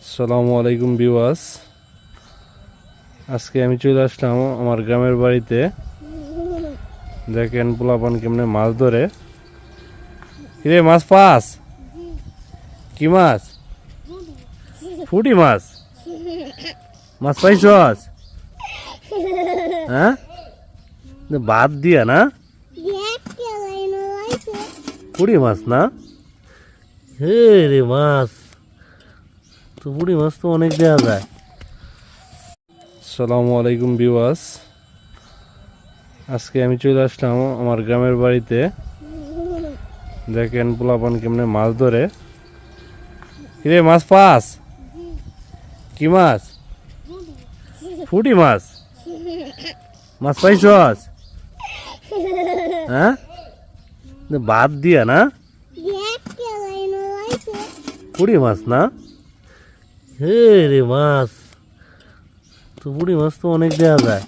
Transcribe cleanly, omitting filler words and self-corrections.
আসসালামু আলাইকুম ভিউয়ার্স। আজকে আমি চলে আসলাম আমার গ্রামের বাড়িতে। দেখেন পোলাপান কেমনে মাছ ধরে। কিরে মাছ পাস? কি মাছ? ফুটি মাছ। মাছ পাইছস? হ্যাঁ, বাদ দিয়া না? ফুটি মাছ না? হে রে মাছ তো, বুড়ি মাছ তো অনেক দেওয়া যায়। আসসালামু আলাইকুম ভিউয়ার্স। আজকে আমি চলে আসলাম আমার গ্রামের বাড়িতে। দেখেন পোলাপান কেমনে মাছ ধরে। কিরে মাছ পাস? কি মাছ? ফুটি মাছ। মাছ পাইছস? হ্যাঁ, বাদ দিয়া না? ফুটি মাছ না? হে রে মাছ তো, বুড়ি মাছ তো অনেক দেওয়া যায়।